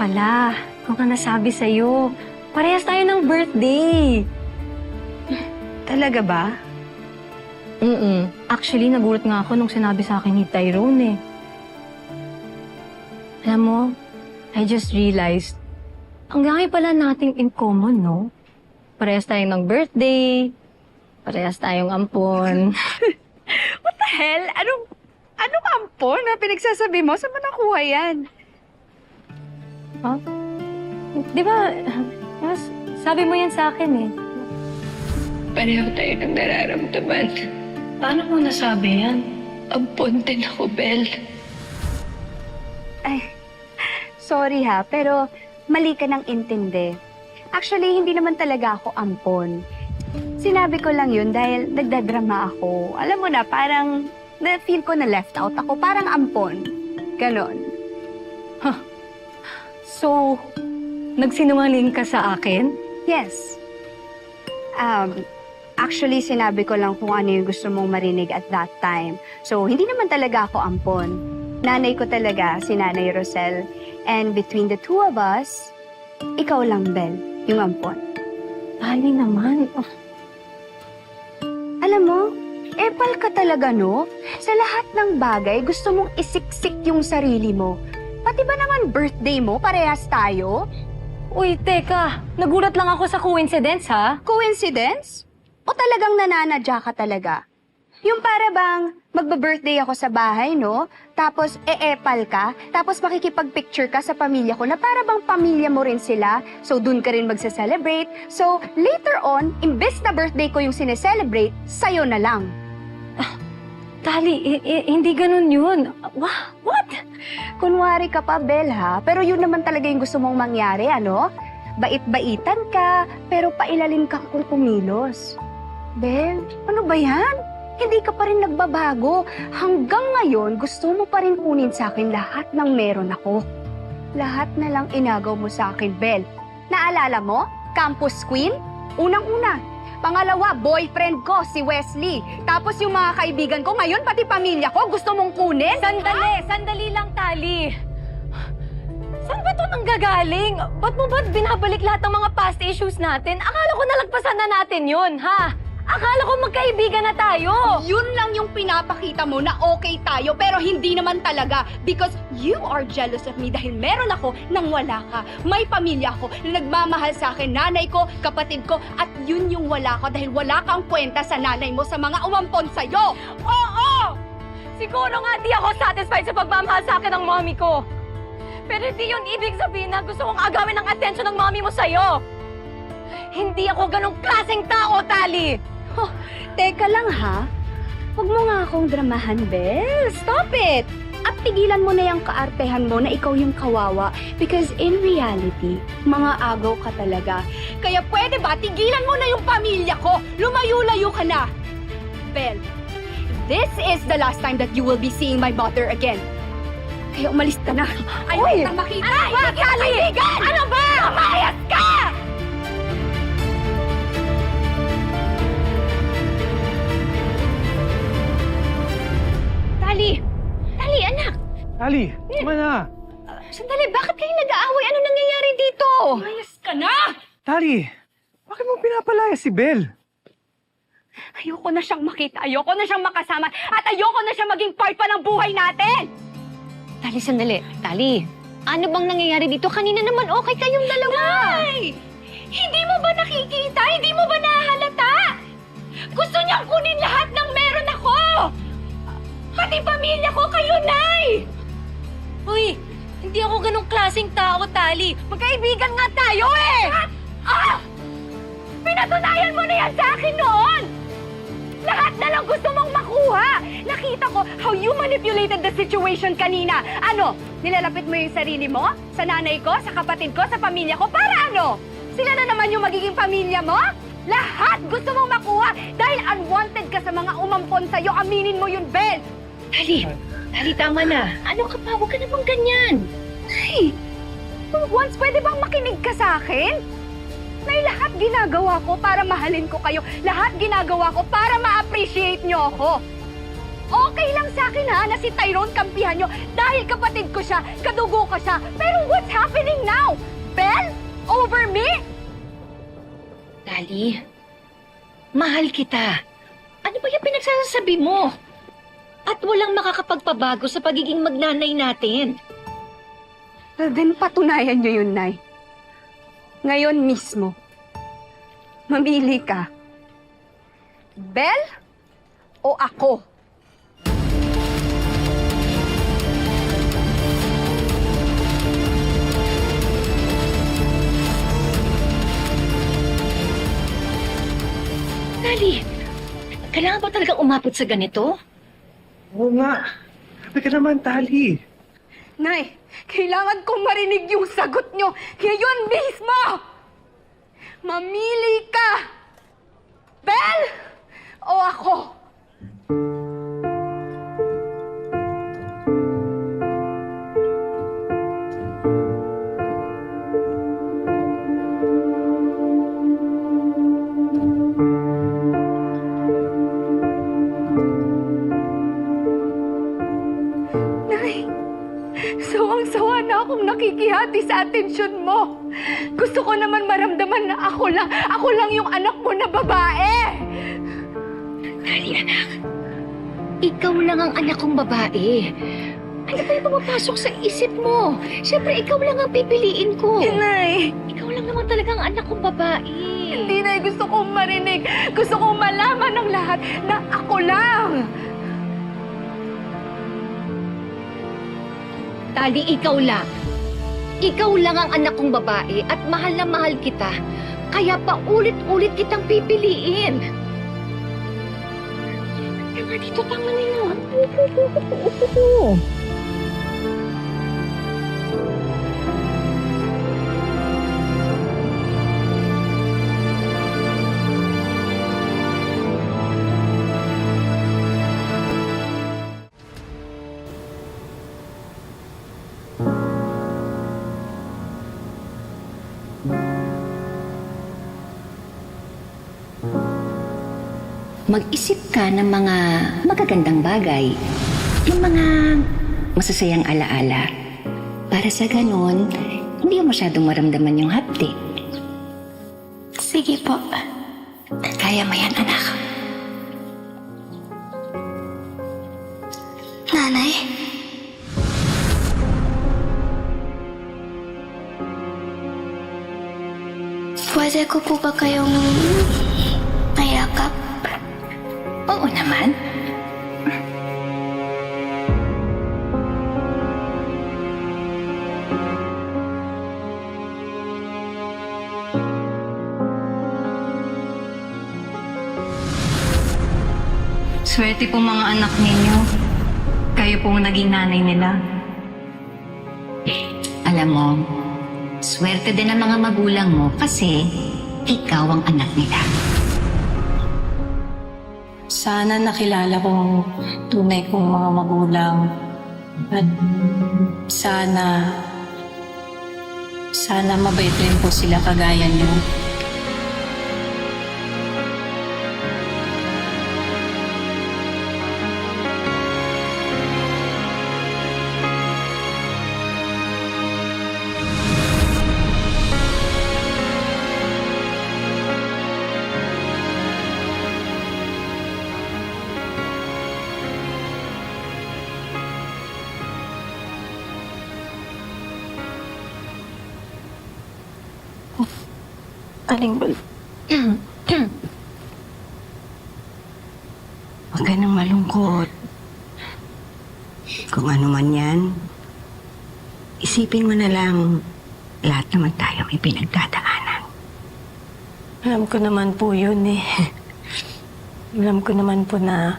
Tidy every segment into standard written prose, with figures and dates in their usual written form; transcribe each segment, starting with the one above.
pala, kung ka nasabi sa'yo, parehas tayo ng birthday. Talaga ba? Actually, nagulat nga ako nung sinabi sa akin ni Tyrone eh. Alam mo, I just realized, ang dami pala nating in common, no? Parehas tayong ng birthday, parehas tayong ampon. What the hell? Anong ampon na pinagsasabi mo? Saan mo nakuha yan? Huh? Di ba, sabi mo yan sa akin eh. Pareho tayo ng nararamdaman. Paano mo nasabi yan? Ampon din ako, Bel. Ay, sorry ha, pero mali ka ng intindi. Actually, hindi naman talaga ako ampon. Sinabi ko lang yun dahil nagdadrama ako. Alam mo na, parang na-feel ko na left out ako. Parang ampon. Ganon. So, nagsinungaling ka sa akin? Yes. Actually, sinabi ko lang kung ano yung gusto mong marinig at that time. So, hindi naman talaga ako ampon. Nanay ko talaga, si Nanay Rosel. And between the two of us, ikaw lang, Bel, yung ampon. Tali naman. Alam mo, epal ka talaga, no? Sa lahat ng bagay, gusto mong isiksik yung sarili mo. Pati ba naman birthday mo, parehas tayo? Uy, teka. Nagulat lang ako sa coincidence, ha? Coincidence? O talagang nananadya ka talaga? Yung para bang magba-birthday ako sa bahay, no? Tapos e-epal ka, tapos makikipag-picture ka sa pamilya ko na para bang pamilya mo rin sila, so dun ka rin magse-celebrate. So later on, imbes na birthday ko yung sineselebrate, sa'yo na lang. Tali, hindi ganun yun. What? Kunwari ka pa, Bel, ha? Pero yun naman talaga yung gusto mong mangyari, ano? Bait-baitan ka, pero pailalim ka kung kumilos. Bel, ano ba yan? Hindi ka pa rin nagbabago. Hanggang ngayon, gusto mo pa rin kunin sa akin lahat ng meron ako. Lahat na lang inagaw mo sa akin, Bel. Naalala mo? Campus Queen? Unang-una. Pangalawa, boyfriend ko, si Wesley. Tapos yung mga kaibigan ko, ngayon pati pamilya ko, gusto mong kunin? Sandali lang, Tali. Saan ba ito nanggagaling? Ba't mo ba binabalik lahat ng mga past issues natin? Akala ko nalagpasan na natin yun, ha? Akala ko magkaibigan na tayo. Yun lang yung pinapakita mo na okay tayo, pero hindi naman talaga. Because you are jealous of me dahil meron ako nang wala ka. May pamilya ako na nagmamahal sa akin, nanay ko, kapatid ko, at yun yung wala ko dahil wala kang kwenta sa nanay mo sa mga umampon sa'yo. Oo! Siguro nga di ako satisfied sa pagmamahal sa akin ng mommy ko. Pero hindi yun ibig sabihin na gusto kong agawin ang atensyon ng mommy mo sa'yo. Hindi ako ganong klaseng tao, Tali! Oh, teka lang ha. Huwag mo nga akong dramahan, Bel. Stop it! At tigilan mo na yung kaartehan mo na ikaw yung kawawa. Because in reality, mga agaw ka talaga. Kaya pwede ba tigilan mo na yung pamilya ko? Lumayo-layo ka na! Bel, this is the last time that you will be seeing my mother again. Kaya umalis ka na. Ayaw na makita! Ano ba, Tali? Ano ba? Lumayas ka! Tali, anak! Ali, tama na. Sandali, bakit kayo nag-aaway? Ano nangyayari dito? Mayas ka na! Tali, bakit mo pinapalaya si Bel? Ayoko na siyang makita, ayoko na siyang makasama, at ayoko na siyang maging part pa ng buhay natin! Tali, sandali. Tali, ano bang nangyayari dito? Kanina naman okay kayong dalawa. Nay! Hindi mo ba nakikita? Hindi mo ba nahalata? Gusto niyang kunin lahat ng meron ako! Pati pamilya ko kayo, Nay! Uy, hindi ako ganong klaseng tao, Tali. Magkaibigan nga tayo eh! Pinatunayan mo na yan sa akin noon! Lahat na lang gusto mong makuha! Nakita ko how you manipulated the situation kanina. Ano? Nilalapit mo yung sarili mo? Sa nanay ko? Sa kapatid ko? Sa pamilya ko? Para ano? Sila na naman yung magiging pamilya mo? Lahat gusto mong makuha dahil unwanted ka sa mga umampon sa'yo. Aminin mo yun, Bel! Tali, tama na. Ano ka pa? Huwag ka namang ganyan. Ay! For once, pwede bang makinig ka sa akin? Nay, lahat ginagawa ko para mahalin ko kayo. Lahat ginagawa ko para ma-appreciate nyo ako. Okay lang sa akin ha na si Tyrone kampihan nyo dahil kapatid ko siya, kadugo ko siya. Pero what's happening now? Belle? Over me? Tali, mahal kita. Ano ba yung pinagsasabi mo? At walang makakapagpabago sa pagiging magnanay natin. Well, then patunayan nyo yun, Nay. Ngayon mismo. Mamili ka. Belle o ako? Tali, kailangan ba talagang umabot sa ganito? Oo nga. Sabi ka naman, Tali. Nay, kailangan kong marinig yung sagot nyo ngayon mismo! Mamili ka! Belle o ako? Nay, sawang-sawa na akong nakikihati sa atensyon mo. Gusto ko naman maramdaman na ako lang yung anak mo na babae. Tali, anak. Ikaw lang ang anak kong babae. Ano ba yung pumapasok sa isip mo? Siyempre, ikaw lang ang pipiliin ko. Nay, Ikaw lang naman talaga ang anak kong babae. hindi na gusto kong marinig. Gusto kong malaman ng lahat na ako lang. Tali, ikaw lang. Ikaw lang ang anak kong babae at mahal na mahal kita. Kaya paulit-ulit kitang pipiliin. Tama dito, tama na yun. Mag-isip ka ng mga magagandang bagay, yung mga masasayang alaala. Para sa ganon, hindi mo masyadong maramdaman yung hapti. Sige po. Kaya mo yan, anak. Nanay? Pwede ko po ba kayong mayakap? Oo naman. Swerte po mga anak ninyo. Kayo pong naging nanay nila. Alam mo, swerte din ang mga magulang mo kasi ikaw ang anak nila. Sana nakilala ko ang tunay kong mga magulang. At sana mabait rin po sila kagaya niyo. Aling bal... Huwag ka nang malungkot. Kung ano man yan, isipin mo na lang lahat naman tayo may pinagdadaanan. Alam ko naman po yun eh. Alam ko naman po na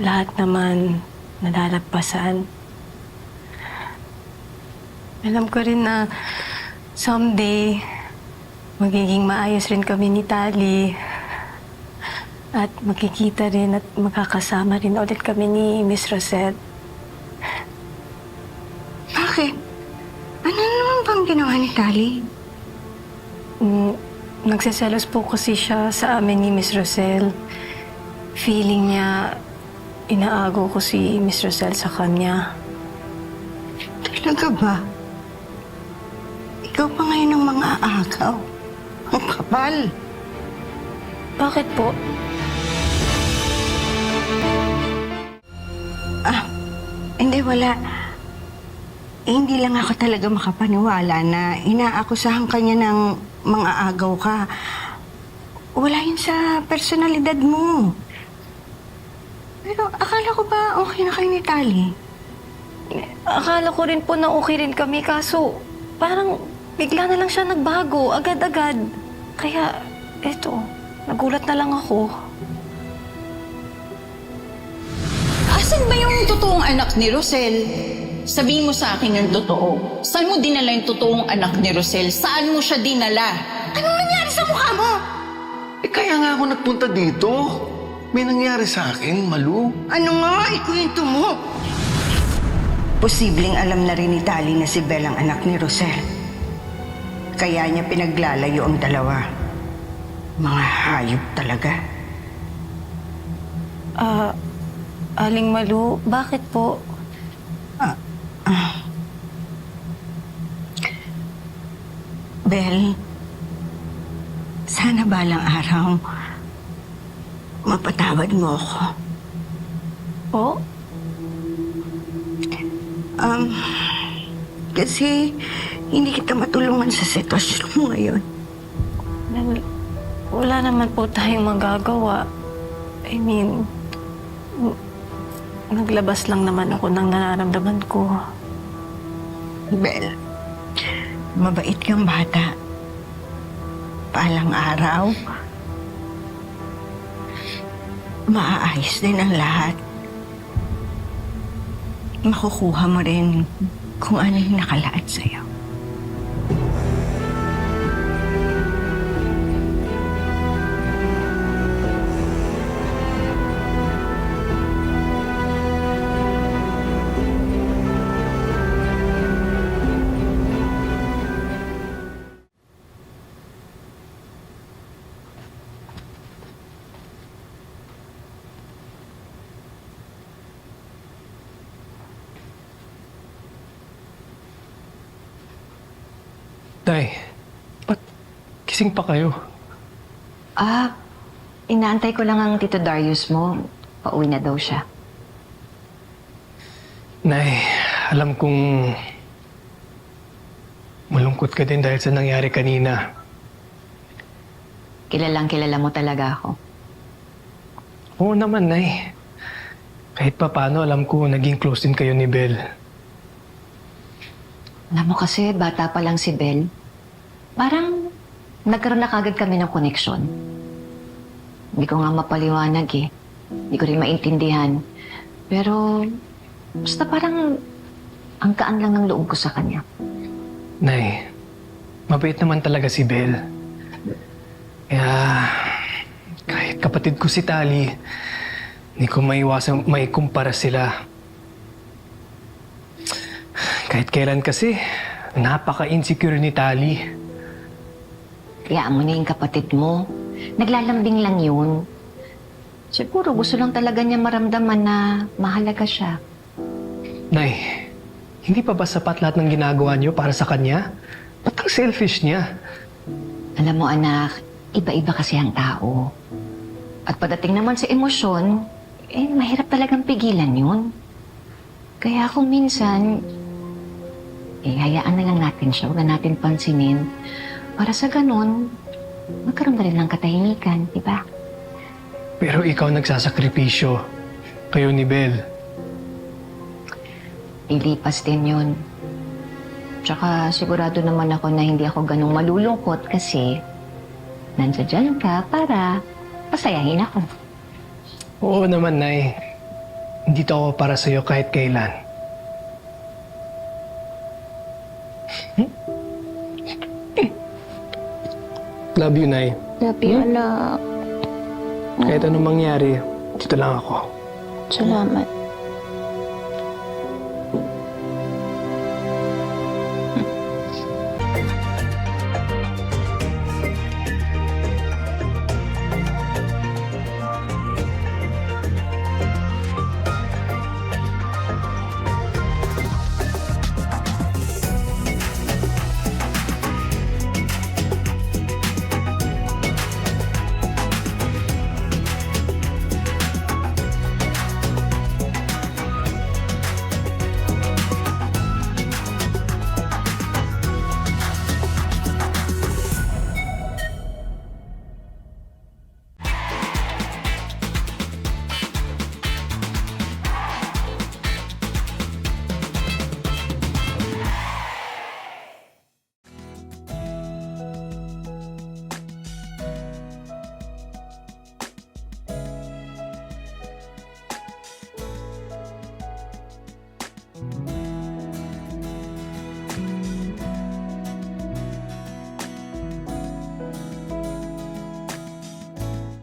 lahat naman nalalagpasan. Alam ko rin na someday magiging maayos rin kami ni Tali. At magkikita rin at magkakasama rin ulit kami ni Miss Rosette. Bakit? Ano naman bang ginawa ni Tali? Nagsiselos po kasi siya sa amin ni Miss Roselle. Feeling niya inaagaw ko si Miss Rosel sa kanya. Talaga ba? Ikaw pa ngayon ang mga aagaw. Ang kapal. Bakit po? Hindi, wala. Hindi lang ako talaga makapaniwala na inaakusahan kanya ng mga agaw ka. Wala yun sa personalidad mo. Pero akala ko ba okay na kayo ni Tali? Akala ko rin po na okay rin kami, kaso parang bigla na lang siya nagbago, agad-agad. Kaya, eto, nagulat na lang ako. Asan ba yung totoong anak ni Rosel? Sabihin mo sa akin yung totoo. Saan mo dinala yung totoong anak ni Rosel? Saan mo siya dinala? Anong nangyari sa mukha mo? Kaya nga ako nagpunta dito. May nangyari sa akin, Malu. Ano nga? Ikwento mo. Posibleng alam na rin ni Tali na si Belle ang anak ni Rosel. Kaya niya pinaglalayo ang dalawa. Mga hayop talaga. Aling Malu, bakit po? Belle, sana balang araw mapatawad mo ako. Po? Kasi hindi kita matulungan sa sitwasyon mo ngayon. Wala naman po tayong magagawa. I mean, naglabas lang naman ako ng nararamdaman ko. Belle, mabait kang bata. Palang araw, maaayos din ang lahat. Makukuha mo rin kung ano yung nakalaan sa'yo. Tay, ba't gising pa kayo? Inaantay ko lang ang Tito Darius mo. Pauwi na daw siya. Nay, alam kong malungkot ka din dahil sa nangyari kanina. Kilalang kilala mo talaga ako. Oo naman, Nay. Kahit pa paano, alam ko naging close din kayo ni Belle. Alam mo kasi, bata pa lang si Belle. Parang nagkaroon na kagad kami ng koneksyon. Hindi ko nga mapaliwanag eh. Hindi ko rin maintindihan. Pero basta parang ang gaan lang ng loob ko sa kanya. Nay, mabait naman talaga si Belle. Kaya kahit kapatid ko si Tali, hindi ko maiwasang maikumpara sila. Kahit kailan kasi, napaka-insecure ni Tali. Kayaan mo na yung kapatid mo. Naglalambing lang yun. Siguro gusto lang talaga niya maramdaman na mahalaga siya. Nay, hindi pa ba sapat lahat ng ginagawa niyo para sa kanya? Ba't ang selfish niya? Alam mo anak, iba-iba kasi ang tao. At pagdating naman sa emosyon, mahirap talagang pigilan yun. Kaya kung minsan, hayaan na lang natin siya, huwag na natin pansinin. Para sa ganun, magkaroon na rin ng katahimikan, di ba? Pero ikaw nagsasakripisyo. Kayo ni Belle. Ilipas din yun. Tsaka sigurado naman ako na hindi ako ganung malulungkot kasi nandiyan ka para pasayahin ako. Oo naman, Nay. Dito ako para sa'yo kahit kailan. Love you, Nay. Love you, anak. Kahit anong mangyari, dito lang ako. Salamat.